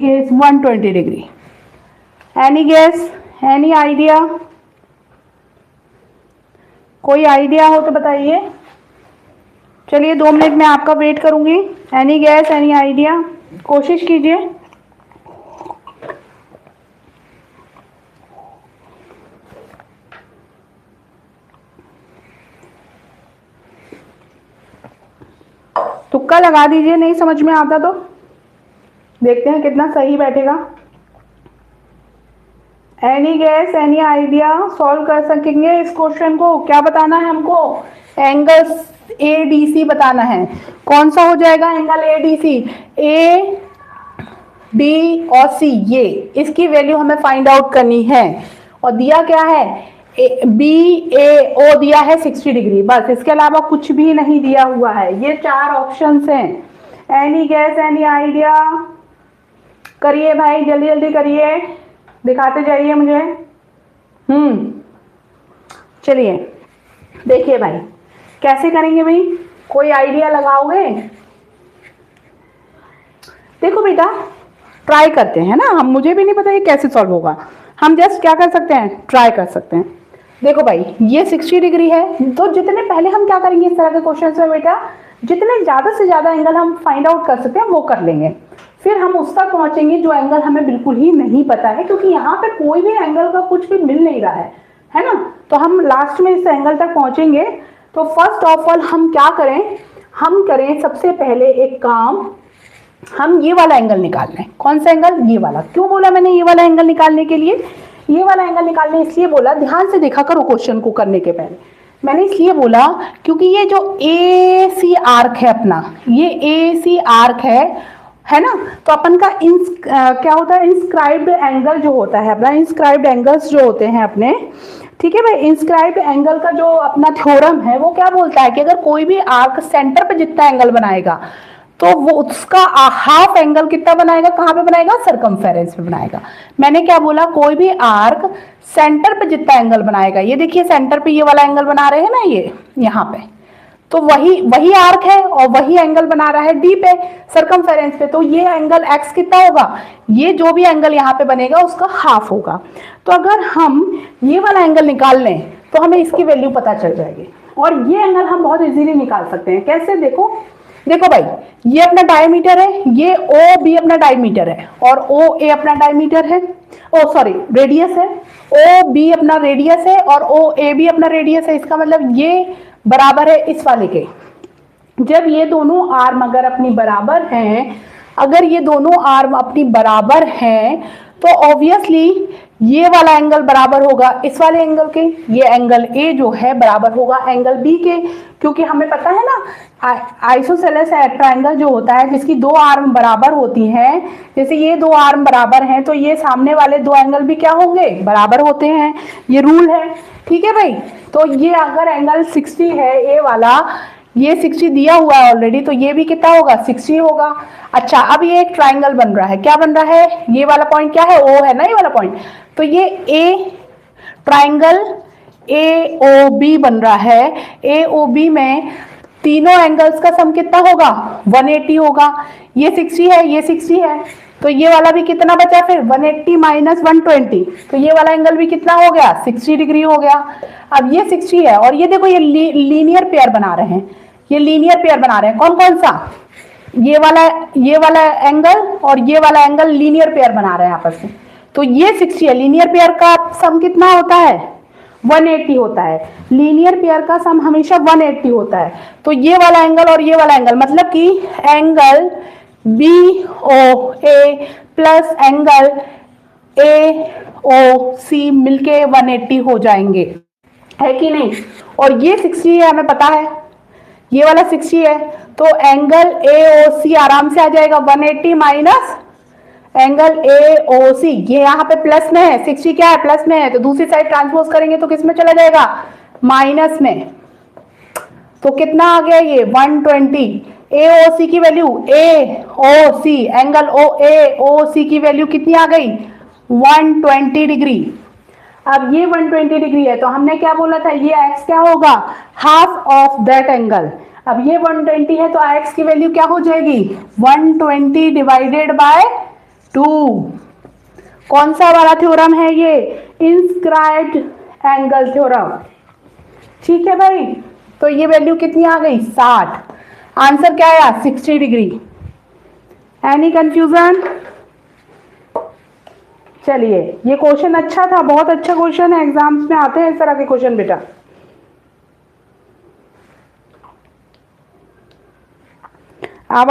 is 120 degree. Any guess? Any idea? कोई idea हो तो बताइए। चलिए 2 मिनट में आपका वेट करूंगी। एनी गैस, एनी आइडिया, कोशिश कीजिए। तुक्का लगा दीजिए, नहीं समझ में आता तो देखते हैं कितना सही बैठेगा। Any gas, any idea, solve कर सकेंगे इस क्वेश्चन को? क्या बताना है हमको? एंगल ADC बताना है। कौन सा हो जाएगा एंगल ADC? A, B और C, ये इसकी वैल्यू हमें फाइंड आउट करनी है। और दिया क्या है? BAO दिया है 60 डिग्री, बस, इसके अलावा कुछ भी नहीं दिया हुआ है। ये 4 ऑप्शंस हैं। एनी गैस, एनी आइडिया, करिए भाई, जल्दी जल्दी करिए, दिखाते जाइए मुझे। चलिए देखिए भाई, कैसे करेंगे भाई? कोई आइडिया लगाओगे? देखो बेटा, ट्राई करते हैं ना हम, मुझे भी नहीं पता ये कैसे सॉल्व होगा। हम जस्ट क्या कर सकते हैं? ट्राई कर सकते हैं। देखो भाई, ये 60 डिग्री है, तो जितने पहले हम क्या करेंगे इस तरह के क्वेश्चन में बेटा, जितने ज्यादा से ज्यादा एंगल हम फाइंड आउट कर सकते हैं वो कर लेंगे। फिर हम उस तक पहुंचेंगे जो एंगल हमें बिल्कुल ही नहीं पता है, क्योंकि यहाँ पे कोई भी एंगल का कुछ भी मिल नहीं रहा है ना। तो हम लास्ट में इस एंगल तक पहुंचेंगे। तो फर्स्ट ऑफ ऑल हम क्या करें? हम करें सबसे पहले एक काम, हम ये वाला एंगल निकाल लें। कौन सा एंगल? ये वाला। क्यों बोला मैंने ये वाला एंगल निकालने के लिए? ये वाला एंगल निकालने इसलिए बोला, ध्यान से देखा करो क्वेश्चन को करने के पहले। मैंने इसलिए बोला क्योंकि ये जो AC आर्क है अपना, ये AC आर्क है ना, तो अपन का क्या होता है? इंस्क्राइब्ड एंगल जो होता है अपना, इंस्क्राइब्ड एंगल्स जो होते हैं अपने, ठीक है भाई, इंस्क्राइब्ड एंगल का जो अपना थ्योरम है वो क्या बोलता है कि अगर कोई भी आर्क सेंटर पे जितना एंगल बनाएगा तो वो उसका हाफ एंगल कितना बनाएगा? कहाँ पे बनाएगा? सर्कमफेरेंस पे बनाएगा। मैंने क्या बोला? कोई भी आर्क सेंटर पे जितना एंगल बनाएगा, ये देखिए सेंटर पे ये वाला एंगल बना रहे हैं ना, ये यहाँ पे, तो वही आर्क है और वही एंगल बना रहा है D पे, सर्कमफेरेंस पे। तो ये एंगल X कितना होगा? ये जो भी एंगल यहाँ पे बनेगा उसका हाफ होगा। तो अगर हम ये वाला एंगल निकाल लें तो हमें इसकी वैल्यू पता चल जाएगी। और ये एंगल हम बहुत इजीली निकाल सकते हैं। कैसे? देखो भाई, ये अपना डायमीटर है, ये OB अपना डायमीटर है और OA अपना डायमीटर है, रेडियस है। OB अपना रेडियस है और OAB अपना रेडियस है। इसका मतलब ये बराबर है इस वाले के। जब ये दोनों आर्म अगर अपनी बराबर हैं, अगर ये दोनों आर्म अपनी बराबर हैं, तो ऑब्वियसली ये वाला एंगल बराबर होगा इस वाले एंगल के। ये एंगल A जो है बराबर होगा एंगल B के, क्योंकि हमें पता है ना आइसोसेलेस ट्रायंगल जो होता है जिसकी 2 आर्म बराबर होती हैं, जैसे ये 2 आर्म बराबर हैं तो ये सामने वाले 2 एंगल भी क्या होंगे? बराबर होते हैं। ये रूल है, ठीक है भाई। तो ये अगर एंगल 60 है A वाला, ये 60 दिया हुआ है ऑलरेडी, तो ये भी कितना होगा? 60 होगा। अच्छा, अब ये एक ट्राइंगल बन रहा है। क्या बन रहा है? ये वाला पॉइंट क्या है? O है ना, ये वाला पॉइंट। तो ये A ट्राइंगल AOB बन रहा है। AOB में तीनों एंगल्स का सम कितना होगा? 180 होगा। ये 60 है, ये 60 है, तो ये वाला भी कितना बचा फिर? 180 माइनस 120, तो ये वाला एंगल भी कितना हो गया? 60 डिग्री हो गया। अब ये 60 है और ये देखो ये लीनियर पेयर बना रहे हैं, ये लीनियर पेयर बना रहे हैं। कौन कौन सा? ये वाला एंगल और ये वाला एंगल लीनियर पेयर बना रहे हैं आपस में। तो ये 60 है, लीनियर पेयर का सम कितना होता है? 180 होता है। लीनियर पेयर का सम हमेशा 180 होता है। तो ये वाला एंगल और ये वाला एंगल, मतलब कि angle BOA plus angle AOC मिलके 180 हो जाएंगे, है कि नहीं? और ये 60 है, हमें पता है ये वाला 60 है, तो एंगल AOC आराम से आ जाएगा 180 माइनस एंगल AOC। ये यहाँ पे प्लस में है, 60 क्या है? प्लस में है, तो दूसरी साइड ट्रांसपोज करेंगे तो किस में चला जाएगा? माइनस में। तो कितना आ गया ये? 120। AOC की वैल्यू, AOC एंगल AOC की वैल्यू कितनी आ गई? 120 डिग्री। अब ये 120 डिग्री है, तो हमने क्या बोला था? ये x क्या होगा? Half of that angle. अब ये 120 है तो x की वैल्यू क्या हो जाएगी? 120 डिवाइडेड बाय 2। कौन सा वाला थ्योरम है ये? Inscribed angle theorem. ठीक है भाई, तो ये वैल्यू कितनी आ गई? 60। आंसर क्या आया? 60 डिग्री। Any confusion? चलिए, ये क्वेश्चन अच्छा था, बहुत अच्छा क्वेश्चन है, एग्जाम्स में आते हैं इस तरह के क्वेश्चन बेटा।